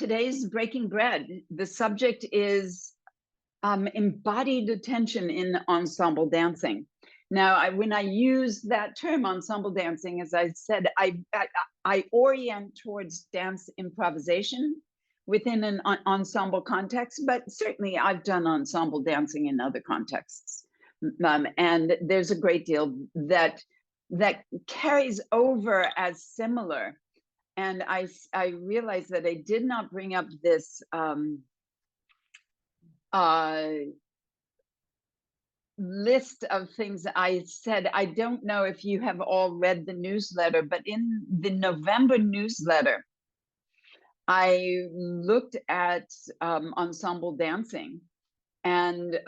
today's Breaking Bread. The subject is embodied attention in ensemble dancing. Now, when I use that term, ensemble dancing, as I said, I orient towards dance improvisation within an ensemble context, but certainly I've done ensemble dancing in other contexts. And there's a great deal that carries over as similar. And I realized that I did not bring up this list of things I said. I don't know if you have all read the newsletter, but in the November newsletter, I looked at ensemble dancing, and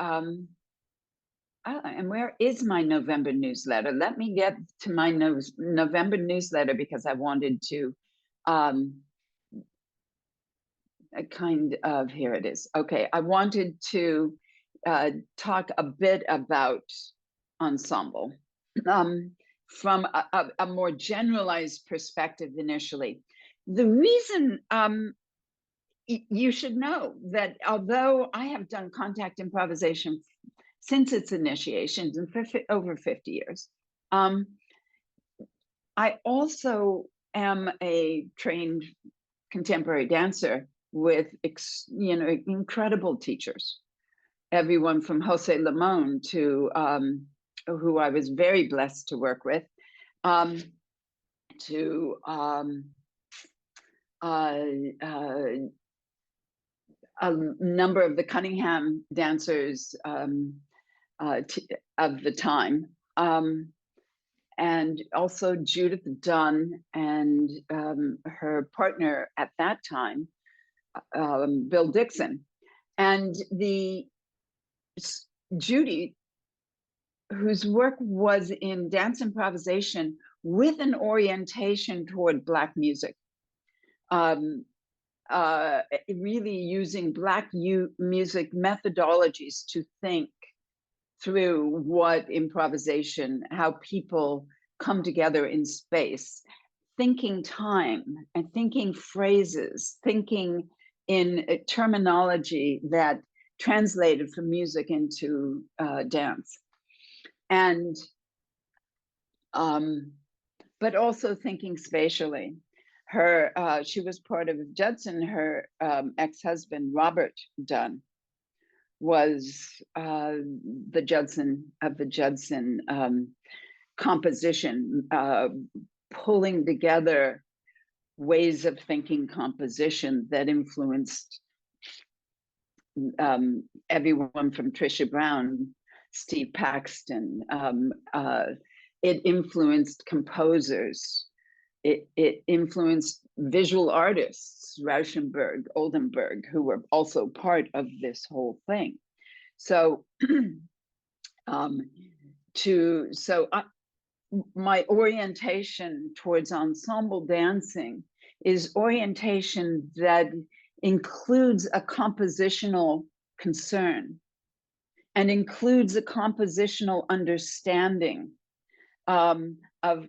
where is my November newsletter? Let me get to my November newsletter, because I wanted to here it is. Okay, I wanted to talk a bit about ensemble from a more generalized perspective initially. The reason you should know that although I have done contact improvisation since its initiation for over 50 years, I also am a trained contemporary dancer with incredible teachers, everyone from Jose Limon to who I was very blessed to work with, to a number of the Cunningham dancers of the time, and also Judith Dunn and her partner at that time, Bill Dixon. And Judy, whose work was in dance improvisation with an orientation toward Black music, really using Black music methodologies to think through what improvisation, how people come together in space, thinking time and thinking phrases, thinking in terminology that translated from music into dance. And but also thinking spatially. She was part of Judson. Her ex-husband, Robert Dunn, was the Judson composition, pulling together ways of thinking composition that influenced everyone from Trisha Brown, Steve Paxton. It influenced composers. It influenced visual artists, Rauschenberg, Oldenburg, who were also part of this whole thing. So, my orientation towards ensemble dancing is orientation that includes a compositional concern and includes a compositional understanding of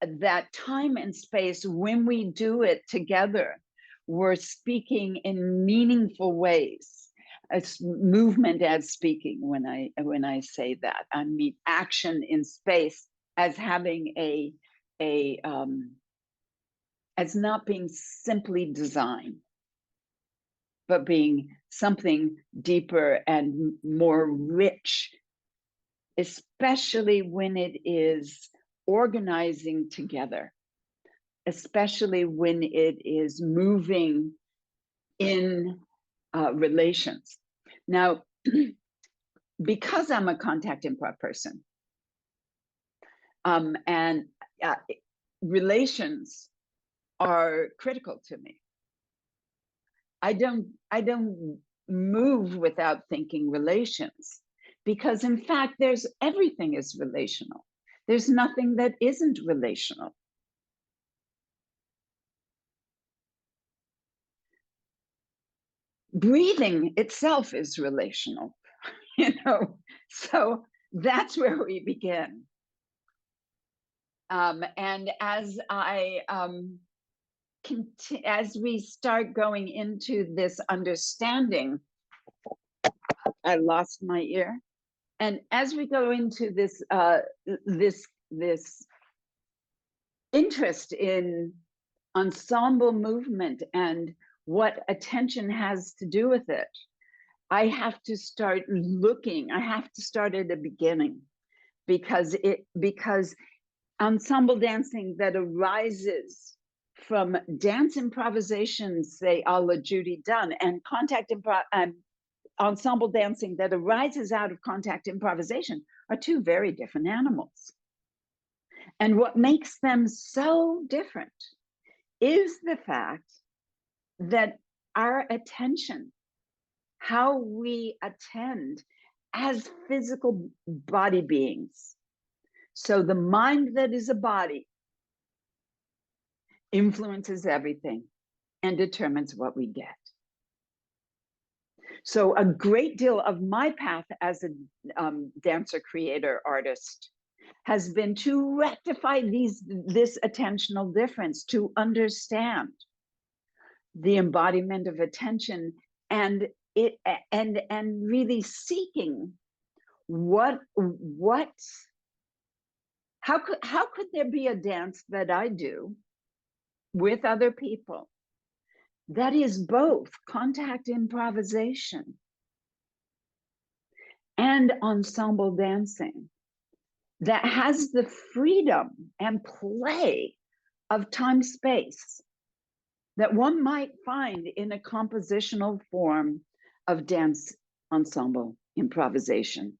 that time and space. When we do it together, we're speaking in meaningful ways. It's movement as speaking. When I say that, I mean action in space as having as not being simply design, but being something deeper and more rich, especially when it is organizing together, especially when it is moving in relations. Now, because I'm a contact improv person, and relations are critical to me. I don't move without thinking relations, because in fact, everything is relational. There's nothing that isn't relational. Breathing itself is relational, so that's where we begin. And as I as we start going into this understanding, I lost my ear. And as we go into this this interest in ensemble movement and what attention has to do with it, I have to start looking. I have to start at the beginning, because ensemble dancing that arises from dance improvisation, say a la Judy Dunn, and ensemble dancing that arises out of contact improvisation are two very different animals. And what makes them so different is the fact that our attention, how we attend as physical body beings. So the mind that is a body influences everything and determines what we get. So a great deal of my path as a dancer, creator, artist has been to rectify this attentional difference, to understand the embodiment of attention, and really seeking how could there be a dance that I do with other people that is both contact improvisation and ensemble dancing, that has the freedom and play of time space that one might find in a compositional form of dance ensemble improvisation,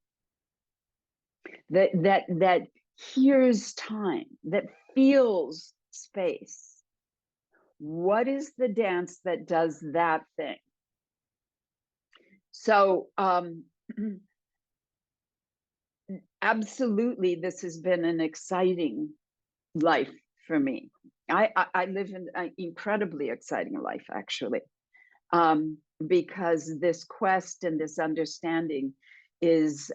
that hears time, that feels space. What is the dance that does that thing? So absolutely, this has been an exciting life for me. I live in an incredibly exciting life, actually, because this quest and this understanding is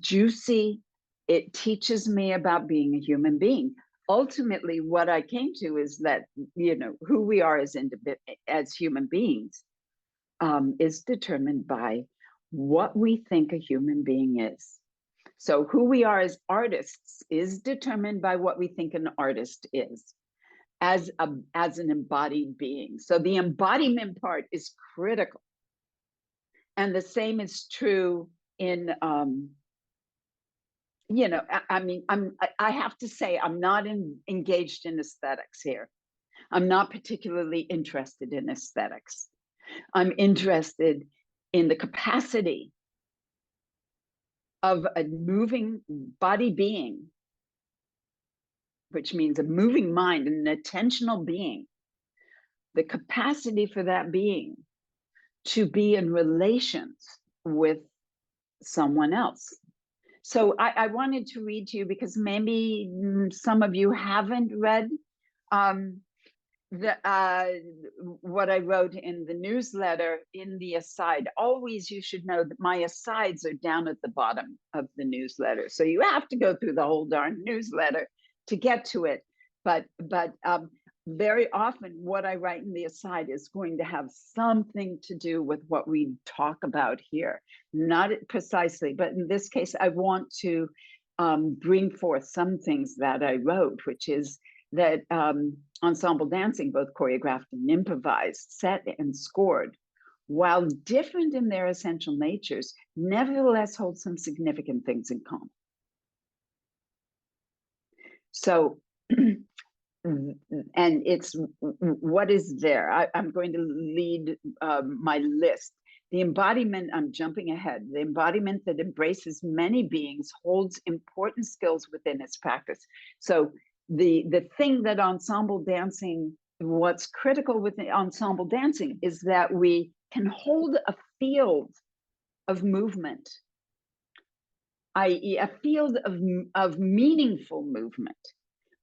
juicy. It teaches me about being a human being. Ultimately, what I came to is that, you know, who we are as human beings is determined by what we think a human being is. So who we are as artists is determined by what we think an artist is as an embodied being. So the embodiment part is critical. And the same is true in, you know, I mean, I have to say, I'm not engaged in aesthetics here. I'm not particularly interested in aesthetics. I'm interested in the capacity of a moving body being, which means a moving mind, an attentional being, the capacity for that being to be in relations with someone else. So I wanted to read to you, because maybe some of you haven't read what I wrote in the newsletter in the aside. Always, you should know that my asides are down at the bottom of the newsletter. So you have to go through the whole darn newsletter to get to it. But very often what I write in the aside is going to have something to do with what we talk about here. Not precisely, but in this case, I want to bring forth some things that I wrote, which is that ensemble dancing, both choreographed and improvised, set and scored, while different in their essential natures, nevertheless hold some significant things in common. So, and it's what is there. I'm going to lead my list. The embodiment, I'm jumping ahead, the embodiment that embraces many beings holds important skills within its practice. So the thing that ensemble dancing, what's critical with the ensemble dancing is that we can hold a field of movement, i.e. a field of meaningful movement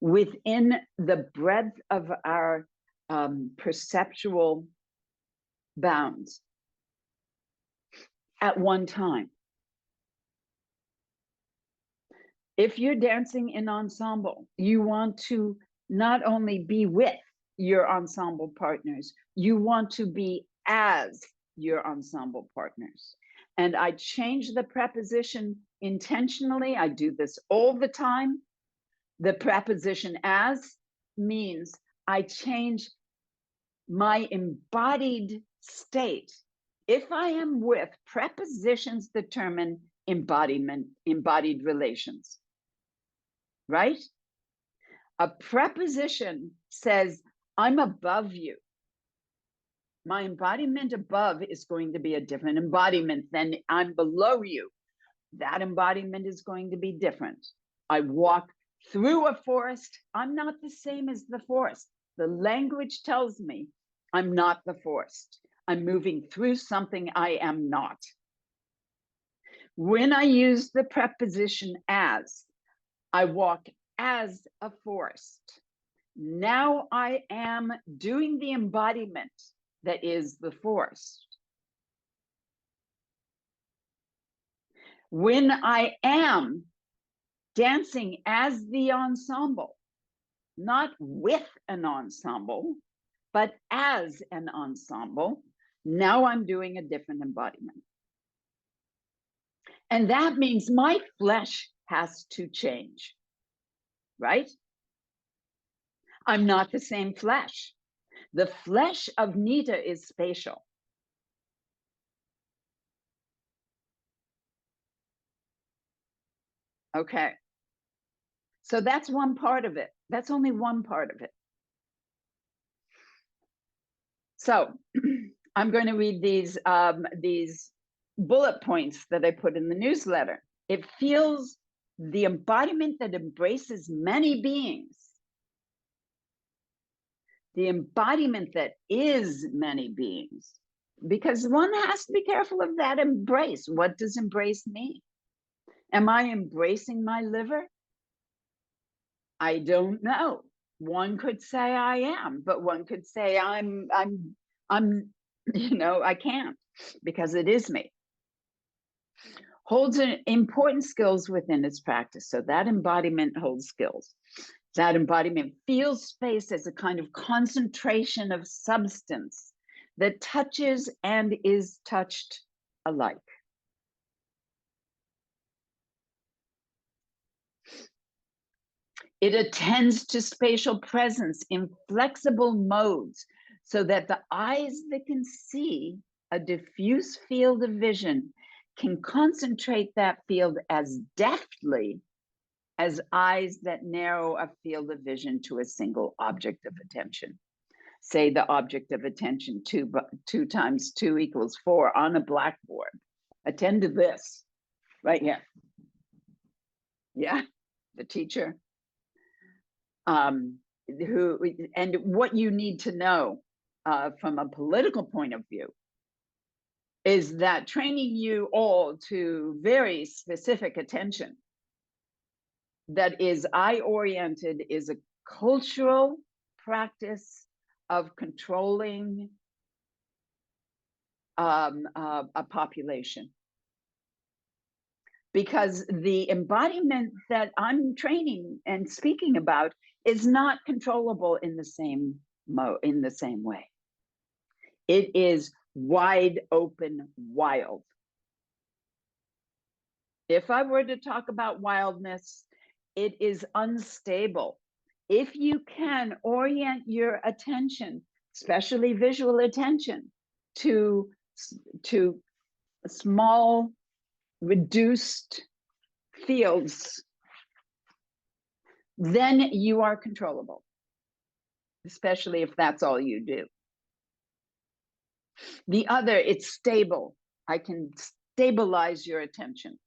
within the breadth of our perceptual bounds at one time. If you're dancing in ensemble, you want to not only be with your ensemble partners, you want to be as your ensemble partners. And I change the preposition intentionally. I do this all the time. The preposition as means I change my embodied state. If I am with, prepositions determine embodied relations, right? A preposition says, I'm above you. My embodiment above is going to be a different embodiment than I'm below you. That embodiment is going to be different. I walk through a forest. I'm not the same as the forest. The language tells me I'm not the forest. I'm moving through something I am not. When I use the preposition as, I walk as a forest. Now I am doing the embodiment that is the forest. When I am dancing as the ensemble, not with an ensemble, but as an ensemble, now I'm doing a different embodiment. And that means my flesh has to change, right? I'm not the same flesh. The flesh of Nita is spatial. Okay. So that's one part of it. That's only one part of it. So I'm going to read these bullet points that I put in the newsletter. It feels the embodiment that embraces many beings. The embodiment that is many beings. Because one has to be careful of that embrace. What does embrace mean? Am I embracing my liver? I don't know. One could say I am, but one could say I'm, I can't, because it is me. Holds an important skills within its practice. So that embodiment holds skills. That embodiment feels space as a kind of concentration of substance that touches and is touched alike. It attends to spatial presence in flexible modes so that the eyes that can see a diffuse field of vision can concentrate that field as deftly as eyes that narrow a field of vision to a single object of attention. Say the object of attention, 2 times 2 equals 4 on a blackboard. Attend to this right here. Yeah, the teacher. And what you need to know from a political point of view is that training you all to very specific attention that is eye-oriented is a cultural practice of controlling a population. Because the embodiment that I'm training and speaking about is not controllable in the same way. It is wide open wild. If I were to talk about wildness, it is unstable. If you can orient your attention, especially visual attention, to small, reduced fields, then you are controllable, especially if that's all you do. The other, it's stable. I can stabilize your attention.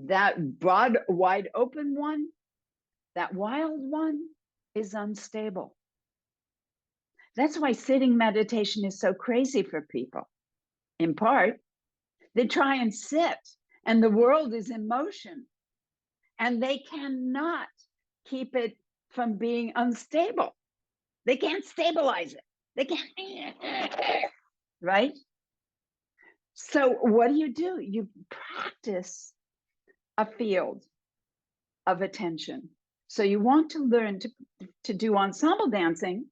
That broad, wide open one, that wild one is unstable. That's why sitting meditation is so crazy for people. In part, they try and sit and the world is in motion and they cannot keep it from being unstable. They can't stabilize it. They can't, right? So what do? You practice a field of attention So you want to learn to do ensemble dancing,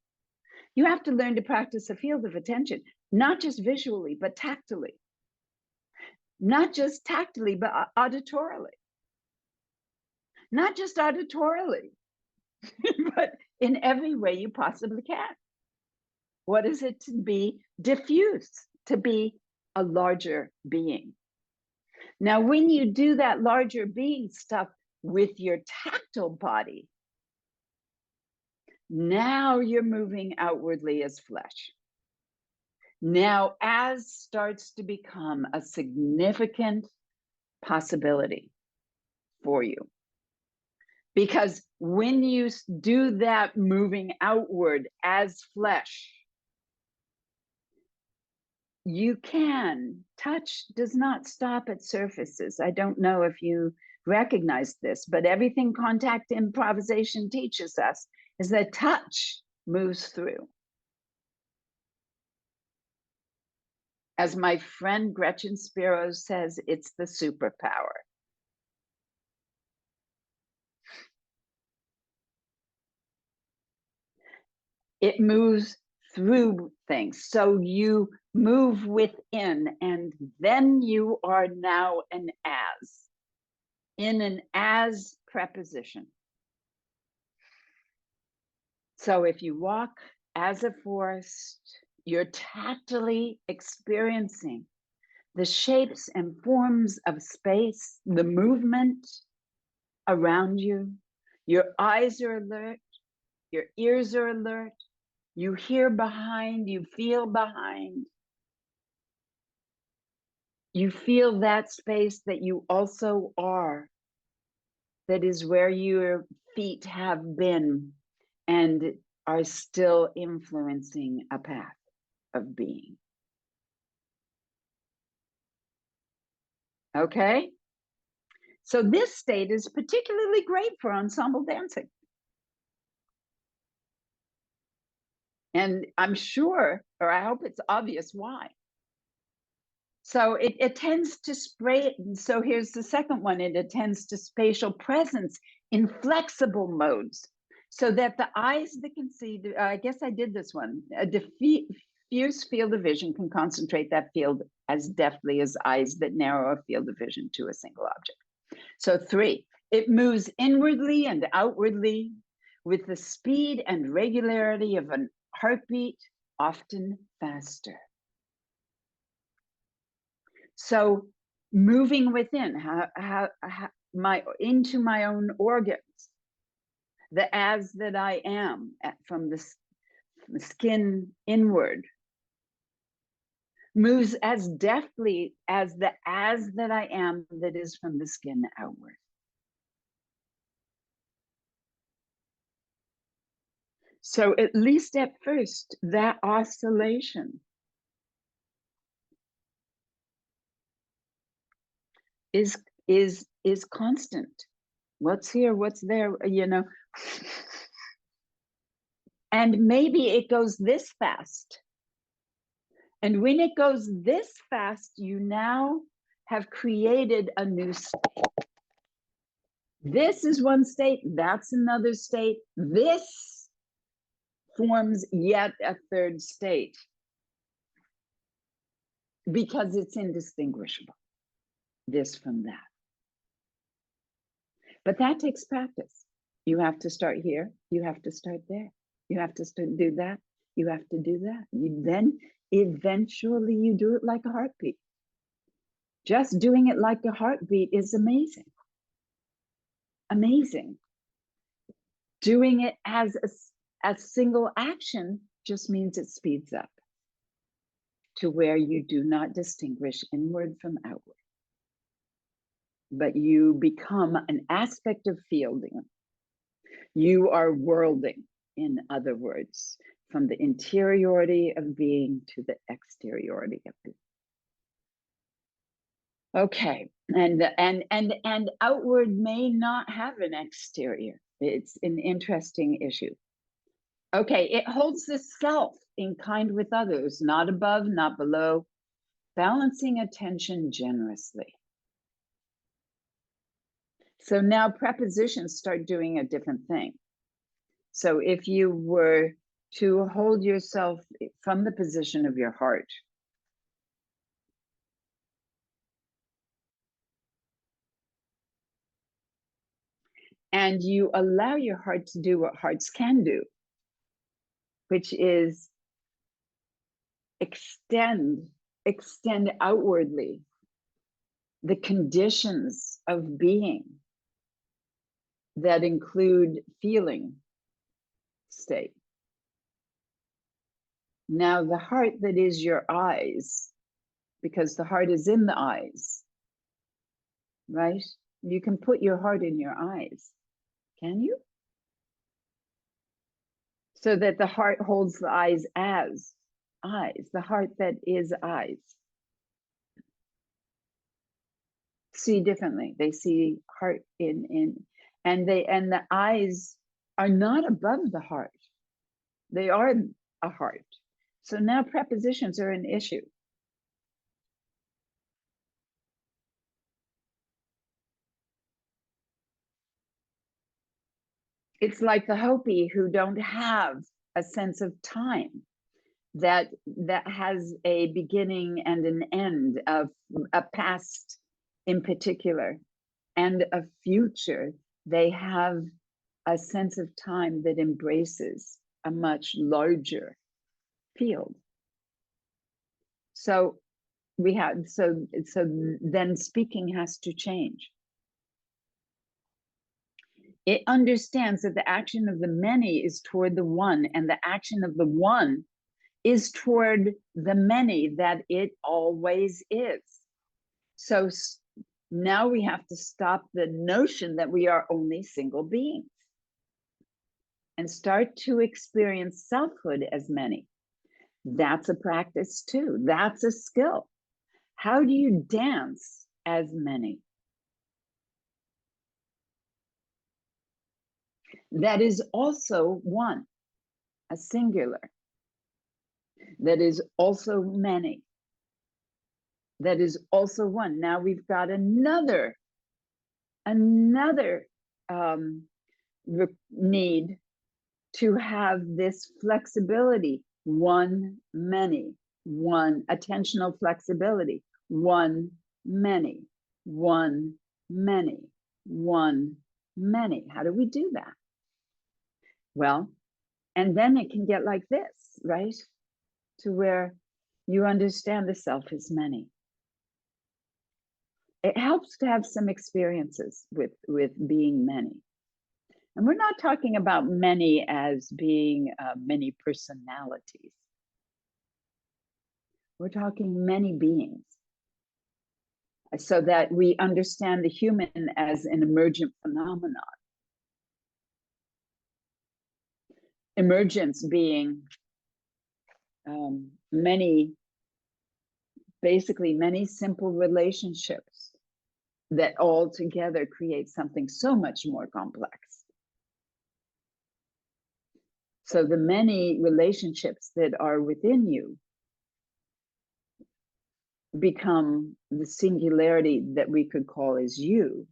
you have to learn to practice a field of attention, not just visually, but tactily. Not just tactily, but auditorily. Not just auditorily, but in every way you possibly can. What is it to be diffuse, to be a larger being? Now, when you do that larger being stuff with your tactile body, now you're moving outwardly as flesh. Now, as starts to become a significant possibility for you. Because when you do that moving outward as flesh, you can, touch does not stop at surfaces. I don't know if you recognize this, but everything contact improvisation teaches us is that touch moves through. As my friend Gretchen Spiro says, it's the superpower. It moves through things. So you move within, and then you are now an as, in an as preposition. So if you walk as a forest, you're tactily experiencing the shapes and forms of space, the movement around you. Your eyes are alert, your ears are alert, you hear behind, you feel behind. You feel that space that you also are, that is where your feet have been and are still influencing a path of being. Okay? So this state is particularly great for ensemble dancing. And I'm sure, or I hope it's obvious why. So it tends to spray. So here's the second one. It attends to spatial presence in flexible modes, so that the eyes that can see, I guess I did this one, a diffuse field of vision can concentrate that field as deftly as eyes that narrow a field of vision to a single object. So 3, it moves inwardly and outwardly with the speed and regularity of a heartbeat, often faster. So moving within, into my own organs, the as that I am, from the skin inward, moves as deftly as the as that I am that is from the skin outward. So at least at first, that oscillation is constant. What's here, what's there, you know. And maybe it goes this fast. And when it goes this fast, you now have created a new state. This is one state, that's another state. This forms yet a third state, because it's indistinguishable, this from that. But that takes practice. You have to start here, you have to start there, you have to do that, you have to do that. Then eventually you do it like a heartbeat. Just doing it like a heartbeat is amazing. Amazing. Doing it as a single action just means it speeds up to where you do not distinguish inward from outward, but you become an aspect of fielding. You are worlding, in other words, from the interiority of being to the exteriority of being. Okay, and outward may not have an exterior. It's an interesting issue. Okay, it holds the self in kind with others, not above, not below, balancing attention generously. So now prepositions start doing a different thing. So if you were to hold yourself from the position of your heart, and you allow your heart to do what hearts can do, which is extend outwardly the conditions of being that include feeling state. Now, the heart that is your eyes, because the heart is in the eyes, right? You can put your heart in your eyes, can you? So that the heart holds the eyes as eyes, the heart that is eyes. See differently. They see heart and the eyes are not above the heart. They are a heart. So now prepositions are an issue. It's like the Hopi who don't have a sense of time that has a beginning and an end, of a past in particular and a future. They have a sense of time that embraces a much larger field. So we have so then speaking has to change. It understands that the action of the many is toward the one, and the action of the one is toward the many, that it always is. So now we have to stop the notion that we are only single beings and start to experience selfhood as many. That's a practice too. That's a skill. How do you dance as many? That is also one, a singular. That is also many. That is also one. Now we've got another need to have this flexibility. One, many. One, attentional flexibility. One, many. One, many. One, many. How do we do that? Well, and then it can get like this, right? To where you understand the self is many. It helps to have some experiences with being many. And we're not talking about many as being many personalities. We're talking many beings. So that we understand the human as an emergent phenomenon. Emergence being basically many simple relationships that all together create something so much more complex. So the many relationships that are within you become the singularity that we could call as you.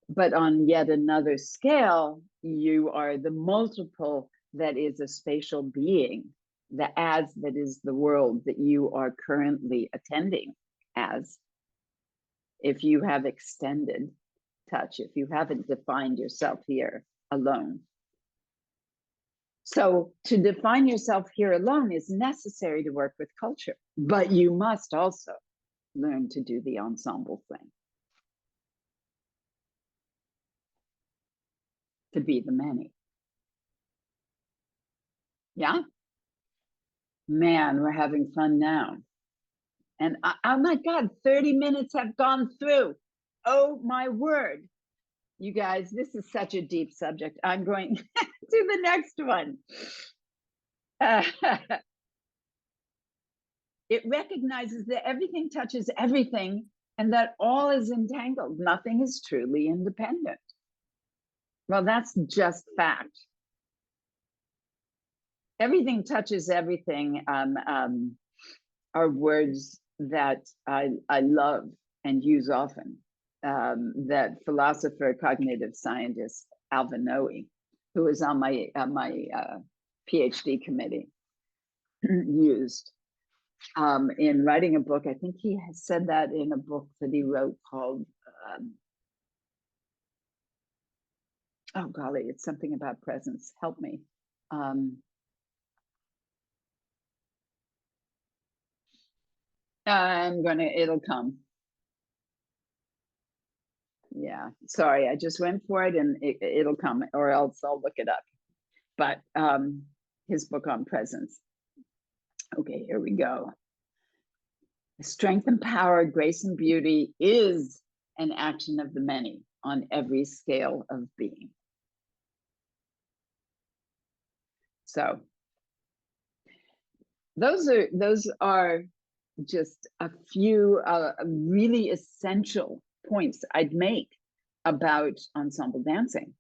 But on yet another scale, you are the multiple that is a spatial being, the as that is the world that you are currently attending as. If you have extended touch, if you haven't defined yourself here alone. So to define yourself here alone is necessary to work with culture, but you must also learn to do the ensemble thing. To be the many. Yeah? Man, we're having fun now. And oh my God, 30 minutes have gone through. Oh my word. You guys, this is such a deep subject. I'm going to the next one. It recognizes that everything touches everything and that all is entangled. Nothing is truly independent. Well, that's just fact. Everything touches everything are words that I love and use often. that philosopher, cognitive scientist Alvin Noe, who was on my PhD committee, used in writing a book. I think he has said that in a book that he wrote called, oh golly, it's something about presence. Help me. It'll come. Yeah, sorry, I just went for it and it'll come, or else I'll look it up. But his book on presence. Okay, here we go. Strength and power, grace and beauty is an action of the many on every scale of being. So those are just a few really essential points I'd make about ensemble dancing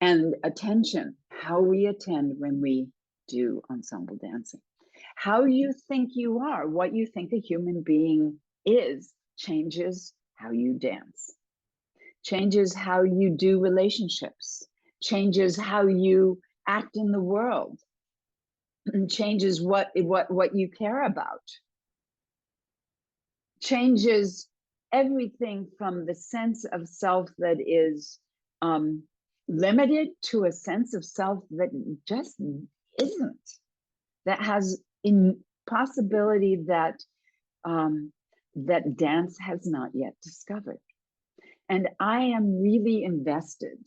and attention, how we attend when we do ensemble dancing. How you think you are, what you think a human being is, changes how you dance, changes how you do relationships, changes how you act in the world, and changes what you care about, changes everything from the sense of self that is limited to a sense of self that just isn't, that has in possibility that that dance has not yet discovered. And I am really invested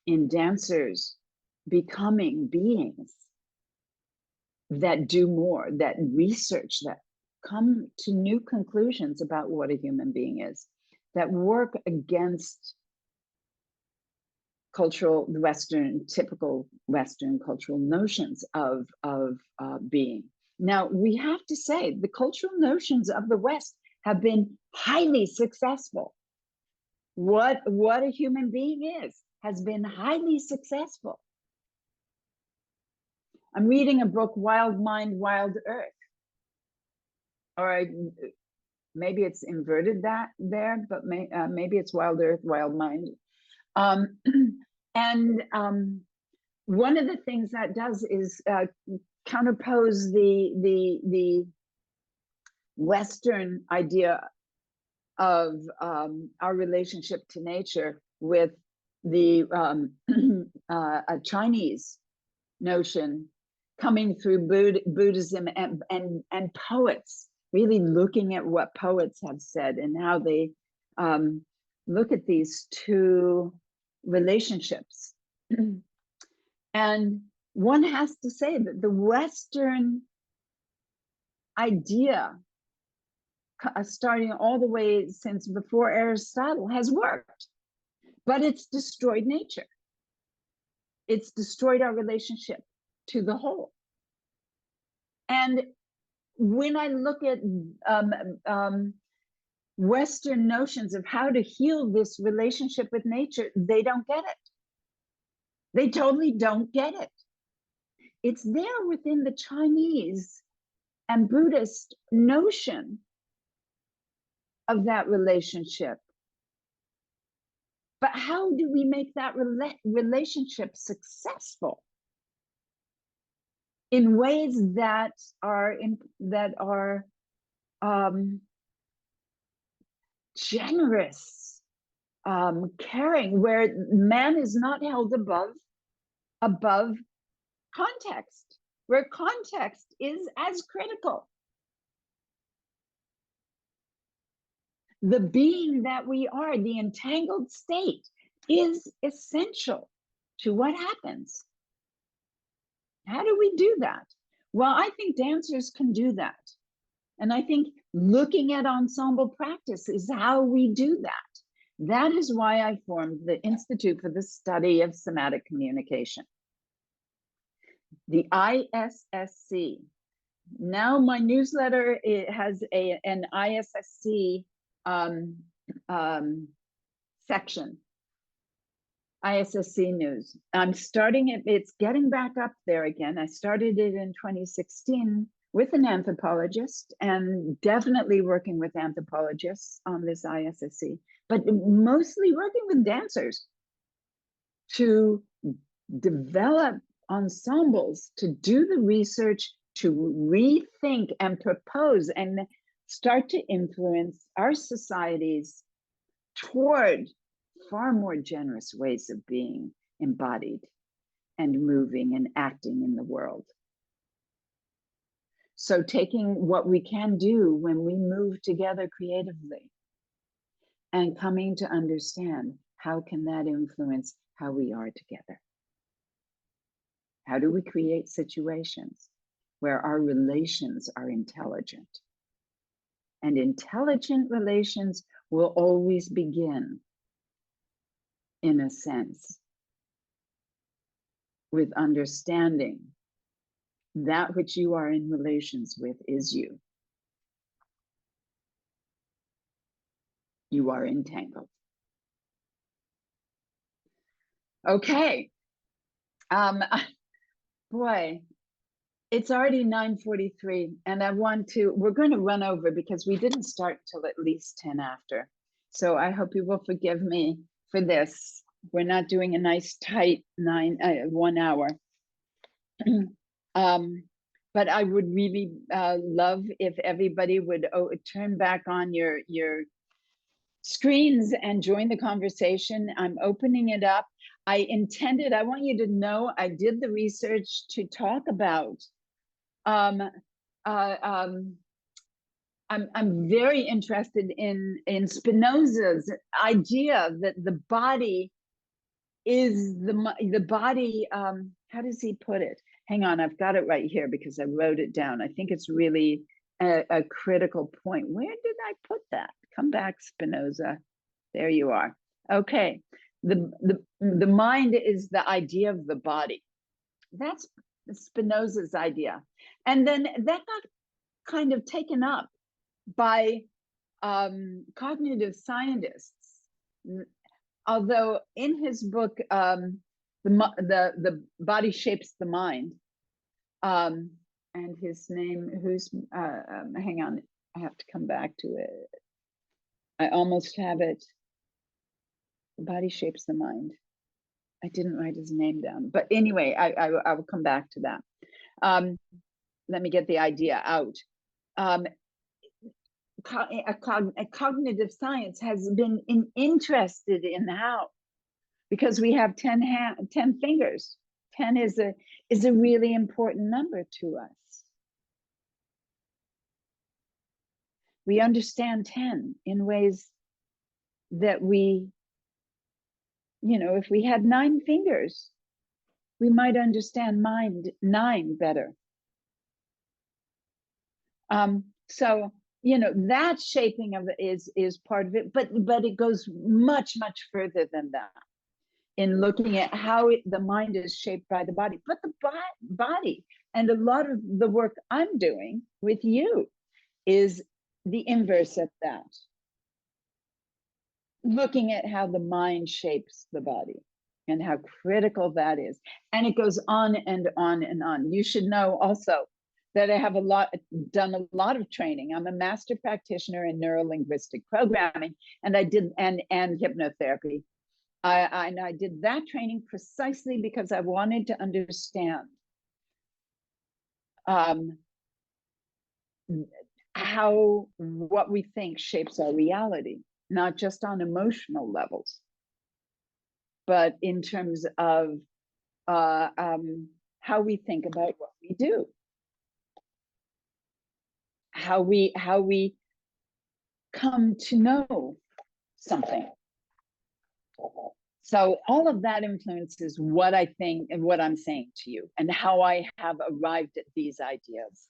in dancers becoming beings that do more, that research, that come to new conclusions about what a human being is, that work against typical Western cultural notions of being. Now, we have to say the cultural notions of the West have been highly successful. What a human being is has been highly successful. I'm reading a book, Wild Mind, Wild Earth. Or maybe it's inverted that there, but maybe it's Wild Earth, Wild Mind. And one of the things that does is counterpose the Western idea of our relationship to nature with the Chinese notion coming through Buddhism and poets, really looking at what poets have said and how they look at these two relationships. And one has to say that the Western idea, starting all the way since before Aristotle, has worked, but it's destroyed nature. It's destroyed our relationship to the whole. And when I look at Western notions of how to heal this relationship with nature, they don't get it. They totally don't get it. It's there within the Chinese and Buddhist notion of that relationship. But how do we make that relationship successful in ways that are generous, caring, where man is not held above context, where context is as critical. The being that we are, the entangled state, is essential to what happens. How do we do that? Well, I think dancers can do that. And I think looking at ensemble practice is how we do that. That is why I formed the Institute for the Study of Somatic Communication, the ISSC. Now my newsletter, it has an ISSC section, ISSC News. I'm starting it, it's getting back up there again. I started it in 2016 with an anthropologist, and definitely working with anthropologists on this ISSC. but mostly working with dancers to develop ensembles, to do the research, to rethink and propose and start to influence our societies toward far more generous ways of being embodied and moving and acting in the world. So taking what we can do when we move together creatively and coming to understand how can that influence how we are together? How do we create situations where our relations are intelligent? And intelligent relations will always begin, in a sense, with understanding that which you are in relations with is you. You are entangled. Okay. Boy, it's already 9:43, and we're going to run over because we didn't start till at least 10 after. So I hope you will forgive me for this. We're not doing a nice tight 1 hour. But I would really love if everybody would turn back on your screens and join the conversation. I'm opening it up. I want you to know I did the research to talk about I'm very interested in Spinoza's idea that the body is the body. How does he put it? Hang on, I've got it right here because I wrote it down. I think it's really a critical point. Where did I put that? Come back, Spinoza. There you are. Okay, the mind is the idea of the body. That's Spinoza's idea. And then that got kind of taken up by cognitive scientists. Although in his book, the body shapes the mind, and his name, hang on, I have to come back to it. I almost have it. The body shapes the mind. I didn't write his name down, but anyway, I will come back to that. Let me get the idea out. Cognitive science has been interested in how, because we have 10 fingers. 10 is a really important number to us. We understand 10 in ways that if we had 9 fingers, we might understand 9 better. So, that shaping of it is part of it, but it goes much, much further than that in looking at how the mind is shaped by the body. But the body, and a lot of the work I'm doing with you is the inverse of that. Looking at how the mind shapes the body and how critical that is. And it goes on and on and on. You should know also that I have done a lot of training. I'm a master practitioner in neurolinguistic programming, and I did and hypnotherapy. I did that training precisely because I wanted to understand how what we think shapes our reality, not just on emotional levels, but in terms of how we think about what we do, how we come to know something. So all of that influences what I think and what I'm saying to you and how I have arrived at these ideas.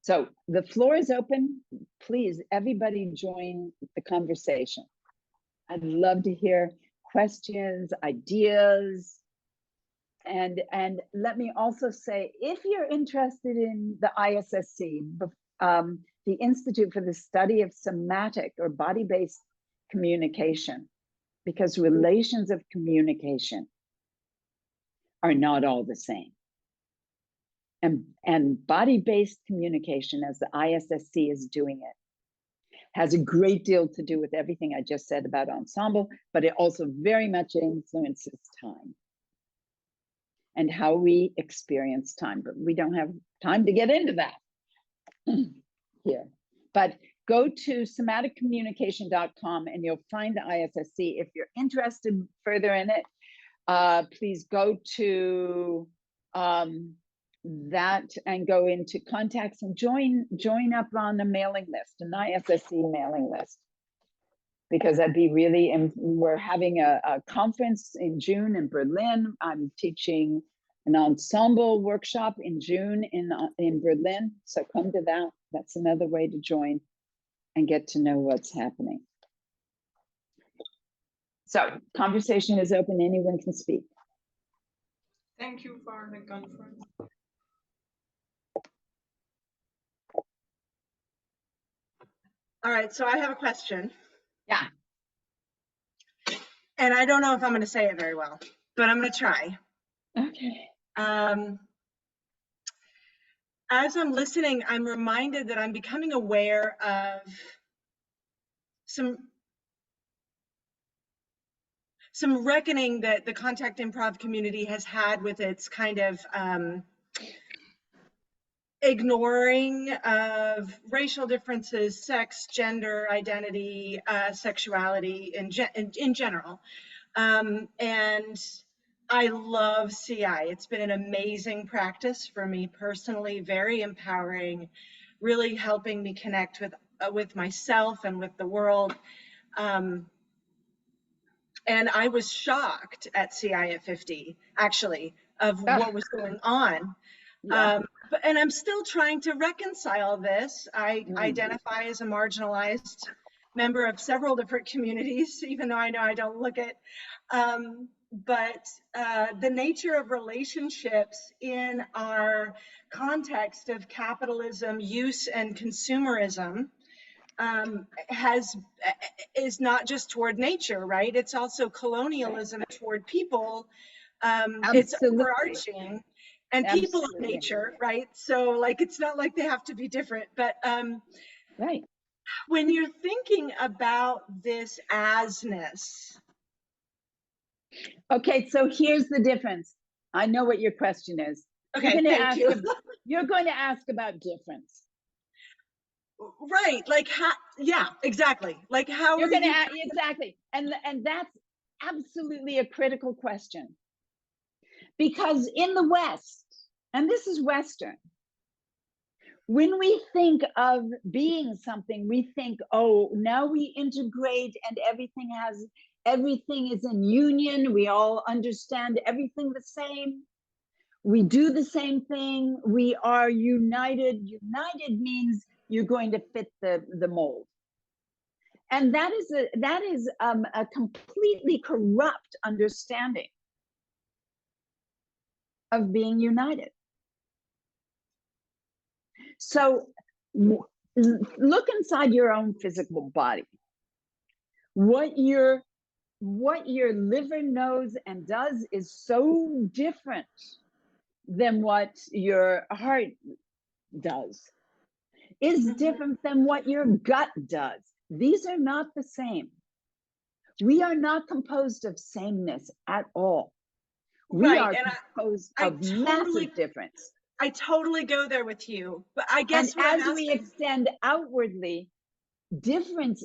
So the floor is open. Please, everybody join the conversation. I'd love to hear questions, ideas. And let me also say, if you're interested in the ISSC, the Institute for the Study of Somatic or Body-Based Communication, because relations of communication are not all the same. And body-based communication, as the ISSC is doing it, has a great deal to do with everything I just said about ensemble, but it also very much influences time and how we experience time. But we don't have time to get into that here. But go to somaticcommunication.com and you'll find the ISSC. If you're interested further in it, please go to that and go into contacts and join up on a mailing list, an ISSC mailing list, because that'd be really, and we're having a conference in June in Berlin. I'm teaching an ensemble workshop in June in Berlin, so come to that. That's another way to join and get to know what's happening. So conversation is open, anyone can speak. Thank you for the conference. All right, so I have a question. Yeah. And I don't know if I'm going to say it very well, but I'm going to try. Okay. As I'm listening, I'm reminded that I'm becoming aware of some reckoning that the contact improv community has had with its kind of ignoring of racial differences, sex, gender, identity, sexuality in general. And I love CI. It's been an amazing practice for me personally, very empowering, really helping me connect with myself and with the world. And I was shocked at CI at 50, actually, of what was going on. Yeah. And I'm still trying to reconcile this. I identify as a marginalized member of several different communities, even though I know I don't look it. But the nature of relationships in our context of capitalism, use, and consumerism is not just toward nature, right? It's also colonialism toward people. It's overarching. And people of nature, right? So like, it's not like they have to be different, but right. When you're thinking about this asness. Okay, so here's the difference. I know what your question is. Okay, thank you. You're going to ask about difference. Right, like how, yeah, exactly. Like how you're going to ask, exactly. And that's absolutely a critical question. Because in the West, and this is Western, when we think of being something, we think, oh, now we integrate and everything is in union. We all understand everything the same. We do the same thing. We are united. United means you're going to fit the mold. And that is a completely corrupt understanding of being united. So look inside your own physical body. What your liver knows and does is so different than what your heart does. Is different than what your gut does. These are not the same. We are not composed of sameness at all. We are composed of massive difference. I totally go there with you, but I guess and as we extend outwardly, difference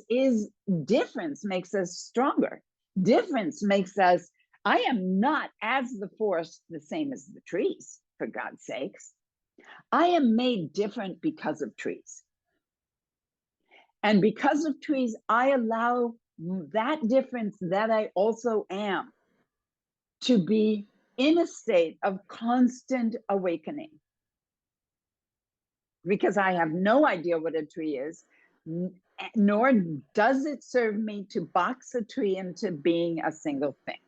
makes us stronger. Difference makes us, I am not as the forest the same as the trees, for God's sakes. I am made different because of trees. And because of trees, I allow that difference that I also am to be in a state of constant awakening. Because I have no idea what a tree is, nor does it serve me to box a tree into being a single thing.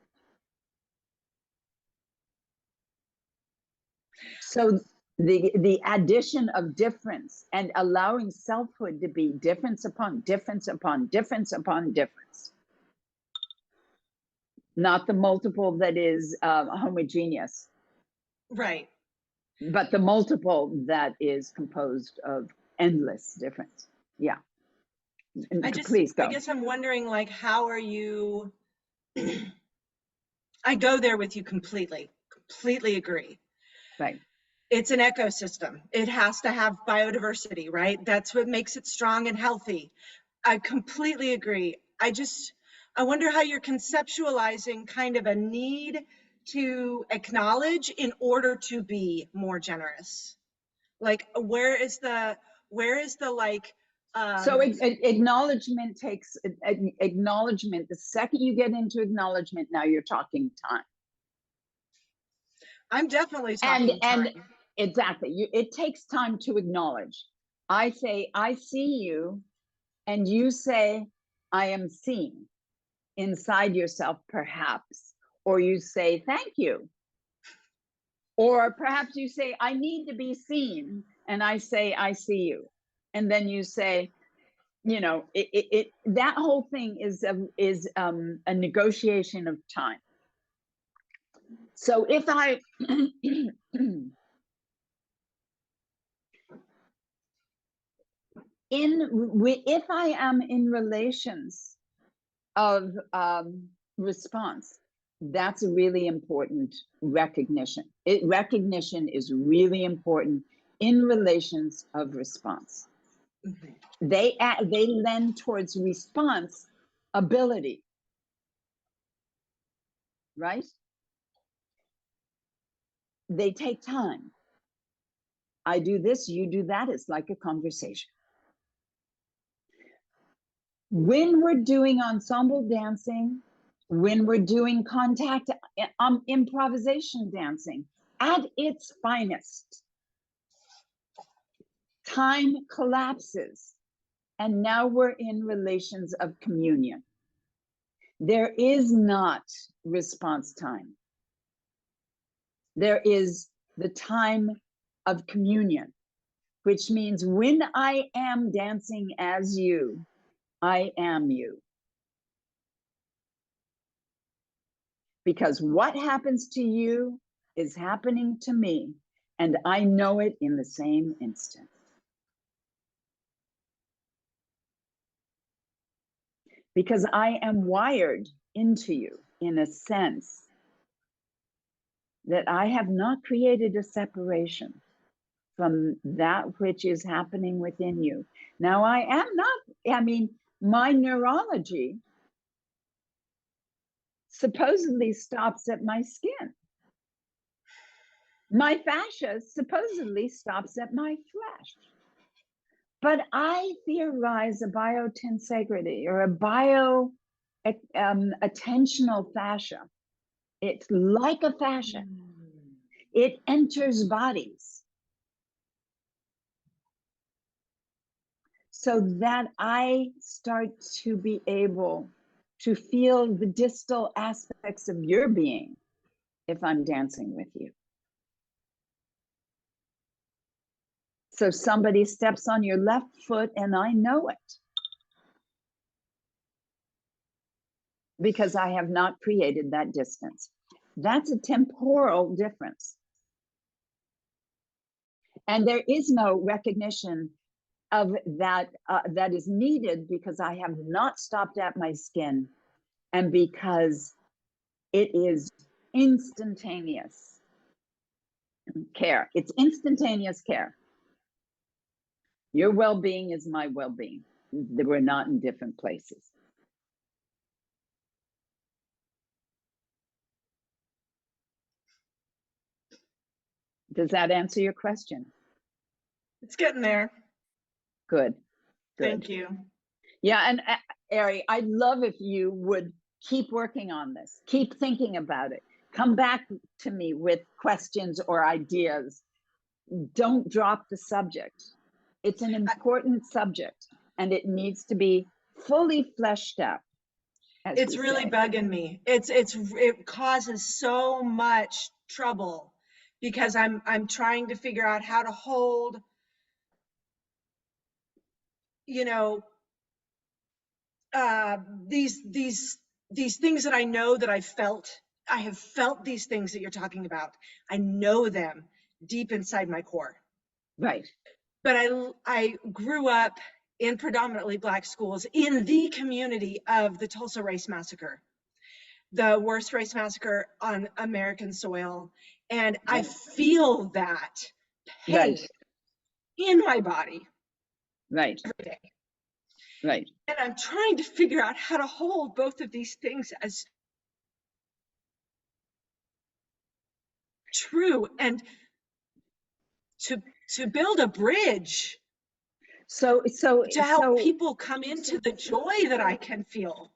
So the addition of difference and allowing selfhood to be difference upon difference upon difference upon difference. Not the multiple that is homogeneous. Right. But the multiple that is composed of endless difference. Yeah. Please go. I guess I'm wondering, like, how are you, I go there with you completely agree. Right. It's an ecosystem. It has to have biodiversity, right? That's what makes it strong and healthy. I completely agree. I wonder how you're conceptualizing kind of a need to acknowledge in order to be more generous. Like, where is the like, So acknowledgement takes acknowledgement. The second you get into acknowledgement, now you're talking time. I'm definitely talking time. And exactly, it takes time to acknowledge. I say, I see you, and you say, I am seen inside yourself, perhaps. Or you say, thank you. Or perhaps you say, I need to be seen. And I say, I see you. And then you say, you know, that whole thing is a negotiation of time. So if I if I am in relations of response, that's a really important recognition. Recognition is really important in relations of response. Mm-hmm. They lend towards response ability, right? They take time. I do this, you do that. It's like a conversation. When we're doing ensemble dancing, when we're doing contact improvisation dancing at its finest, time collapses, and now we're in relations of communion. There is not response time. There is the time of communion, which means when I am dancing as you, I am you. Because what happens to you is happening to me, and I know it in the same instant. Because I am wired into you in a sense that I have not created a separation from that which is happening within you. Now, I am not, I mean, my neurology supposedly stops at my skin. My fascia supposedly stops at my flesh. But I theorize a biotensegrity or a attentional fascia. It's like a fascia. It enters bodies. So that I start to be able to feel the distal aspects of your being if I'm dancing with you. So somebody steps on your left foot and I know it. Because I have not created that distance. That's a temporal difference. And there is no recognition of that that is needed because I have not stopped at my skin and because it is instantaneous care. It's instantaneous care. Your well-being is my well-being. We're not in different places. Does that answer your question? It's getting there. Good. Good. Thank you. Yeah, and Ari, I'd love if you would keep working on this, keep thinking about it. Come back to me with questions or ideas. Don't drop the subject. It's an important subject and it needs to be fully fleshed out. It's really bugging me. It causes so much trouble because I'm trying to figure out how to hold, you know, these things that I know that I have felt these things that you're talking about. I know them deep inside my core. Right. But I grew up in predominantly Black schools in the community of the Tulsa Race Massacre, the worst race massacre on American soil. And I feel that pain in my body right, every day. right. And I'm trying to figure out how to hold both of these things as true and to build a bridge So to help people come into the joy that I can feel.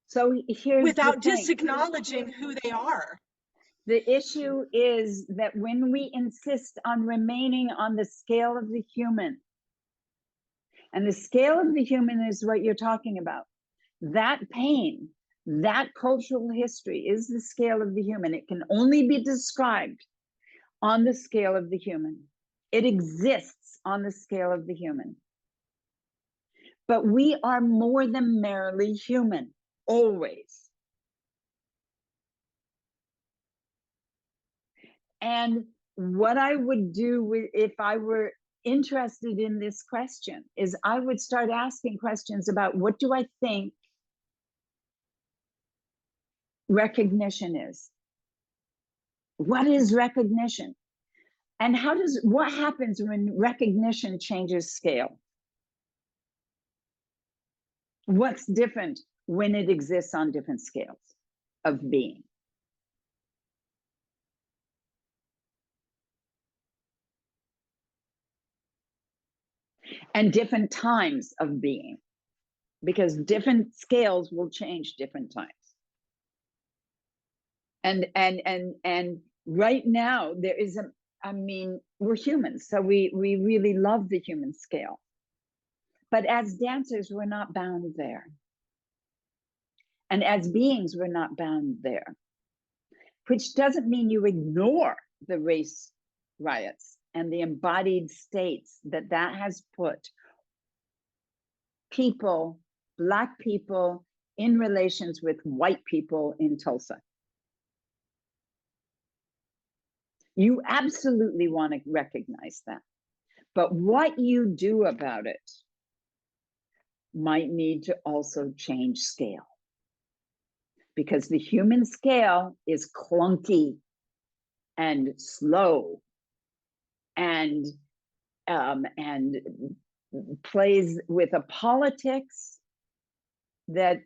So here's without the thing. disacknowledging who they are. The issue is that when we insist on remaining on the scale of the human, and the scale of the human is what you're talking about, that pain, that cultural history is the scale of the human. It can only be described on the scale of the human. It exists on the scale of the human. But we are more than merely human, always. And what I would do if I were interested in this question is I would start asking questions about what do I think recognition is? What is recognition? And what happens when recognition changes scale? What's different when it exists on different scales of being? And different times of being, because different scales will change different times. And right now there is we're humans, so we really love the human scale. But as dancers, we're not bound there. And as beings, we're not bound there. Which doesn't mean you ignore the race riots and the embodied states that has put people, Black people, in relations with white people in Tulsa. You absolutely want to recognize that. But what you do about it might need to also change scale. Because the human scale is clunky and slow and plays with a politics that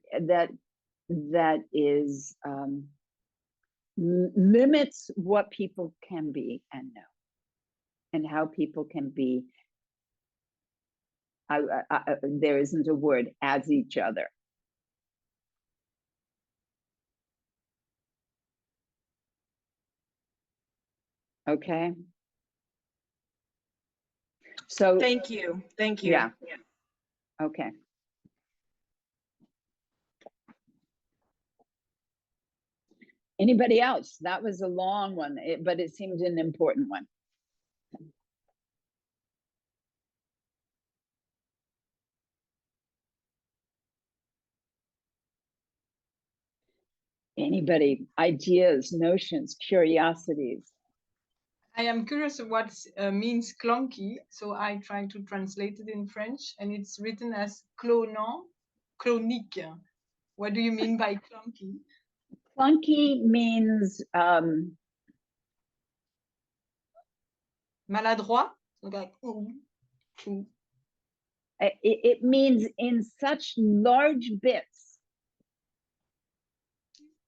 is limits what people can be and know, and how people can be. There isn't a word, as each other. Okay. So thank you. Yeah. Okay. Anybody else? That was a long one, but it seemed an important one. Anybody? Ideas, notions, curiosities? I am curious what means clunky, so I try to translate it in French, and it's written as clonant, chronique. What do you mean by clunky? Clunky means maladroit. It means in such large bits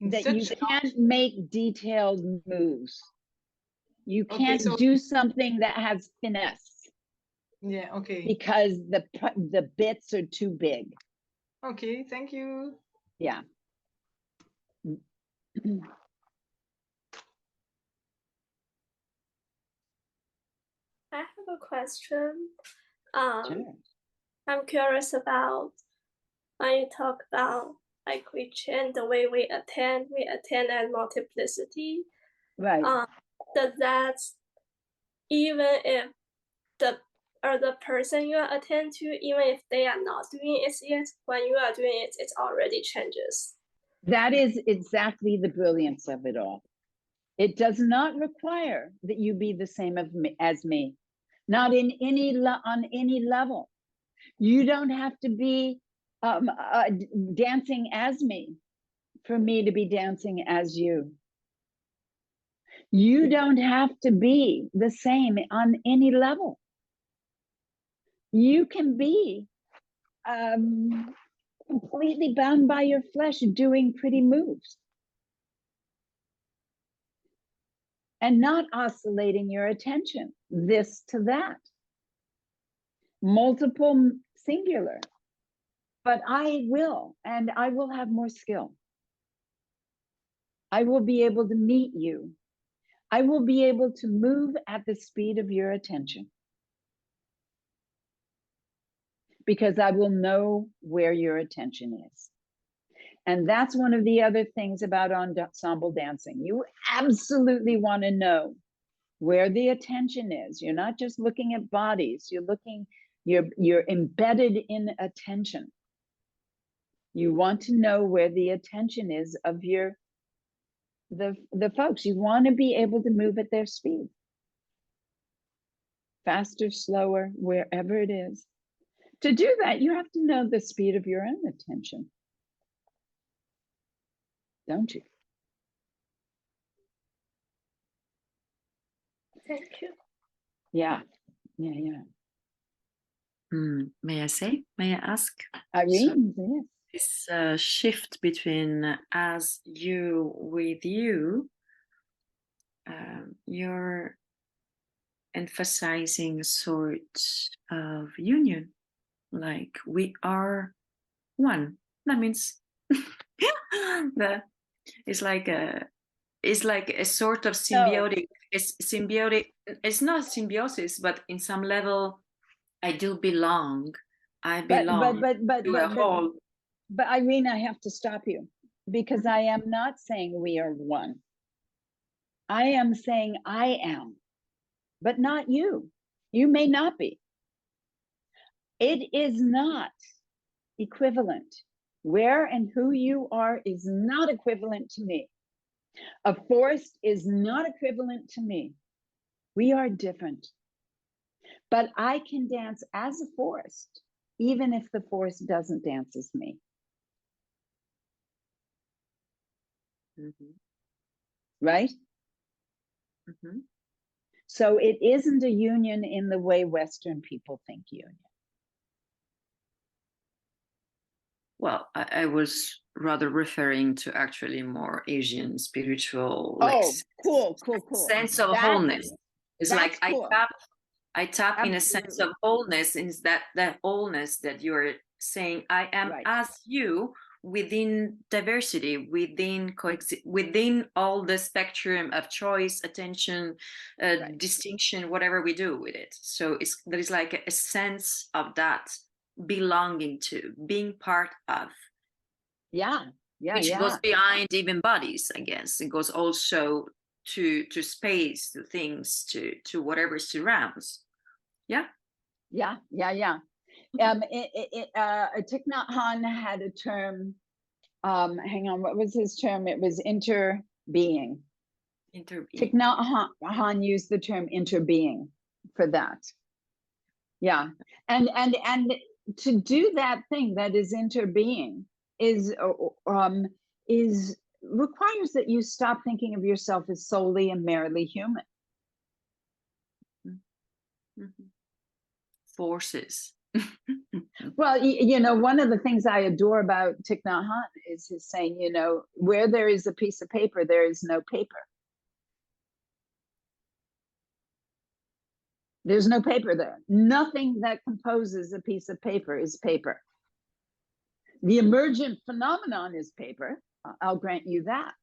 that you can't make detailed moves. You can't do something that has finesse. Yeah, okay. Because the bits are too big. Okay, thank you. Yeah. I have a question. Sure. I'm curious about when you talk about like we change the way we attend at multiplicity. Right. Does that, even if the person you attend to, even if they are not doing it yet, when you are doing it, it already changes? That is exactly the brilliance of it all. It does not require that you be the same as me, not on any level. You don't have to be dancing as me for me to be dancing as you. You don't have to be the same on any level. You can be completely bound by your flesh doing pretty moves and not oscillating your attention this to that. Multiple, singular. But I will, and I will have more skill. I will be able to meet you. I will be able to move at the speed of your attention. Because I will know where your attention is. And that's one of the other things about ensemble dancing. You absolutely want to know where the attention is. You're not just looking at bodies, you're embedded in attention. You want to know where the attention is of the folks. You want to be able to move at their speed. Faster, slower, wherever it is. To do that, you have to know the speed of your own attention. Don't you? Thank you. Yeah. May I say? May I ask? Irene, This shift between as you with you, you're emphasizing a sort of union, like we are one. That means it's like a sort of symbiotic. It's symbiotic. It's not symbiosis, but in some level, I do belong. I belong to a whole. But Irene, I have to stop you because I am not saying we are one. I am saying I am, but not you. You may not be. It is not equivalent. Where and who you are is not equivalent to me. A forest is not equivalent to me. We are different. But I can dance as a forest, even if the forest doesn't dance as me. Right? So it isn't a union in the way Western people think union. Well, I was rather referring to actually more Asian spiritual, cool. sense of wholeness. It's like cool. I tap in a sense of wholeness, and that wholeness that you're saying, I am as you within diversity, within all the spectrum of choice, attention, distinction, whatever we do with it. So there is like a sense of that belonging to, being part of. Which goes behind even bodies, I guess. It goes also to space, to things, to whatever surrounds. Yeah. Thich Nhat Hanh had a term. Hang on, what was his term? It was interbeing. Thich Nhat Hanh used the term interbeing for that. Yeah, and to do that thing that is interbeing is requires that you stop thinking of yourself as solely and merely human. Forces. Well, you know, one of the things I adore about Thich Nhat Hanh is his saying, you know, where there is a piece of paper, there is no paper. There's no paper there. Nothing that composes a piece of paper is paper. The emergent phenomenon is paper. I'll grant you that.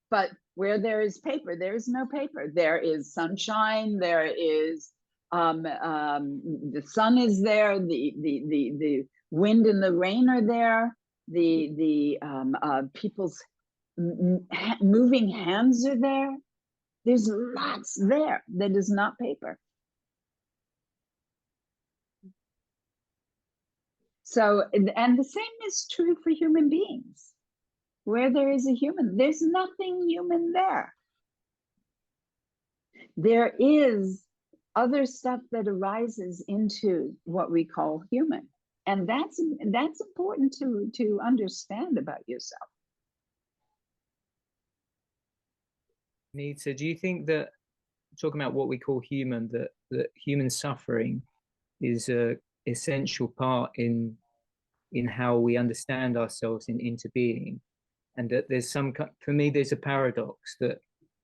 But where there is paper, there is no paper. There is sunshine. There is the sun is there. The wind and the rain are there. The people's moving hands are there. There's lots there that is not paper. So, and the same is true for human beings. Where there is a human, there's nothing human there. There is other stuff that arises into what we call human. And that's important to understand about yourself. Nita, do you think that, talking about what we call human, that human suffering is a essential part in how we understand ourselves into being, and that there's for me there's a paradox that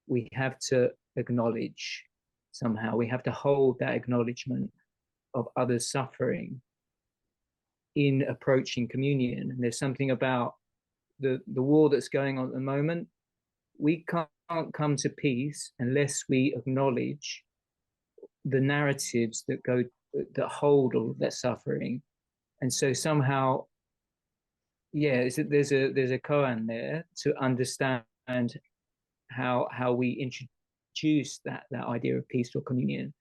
we have to acknowledge somehow, we have to hold that acknowledgement of others' suffering in approaching communion. And there's something about the war that's going on at the moment. We can't come to peace unless we acknowledge the narratives that hold all of that suffering. And so somehow, yeah, there's a koan there to understand how we introduce that idea of peace or communion.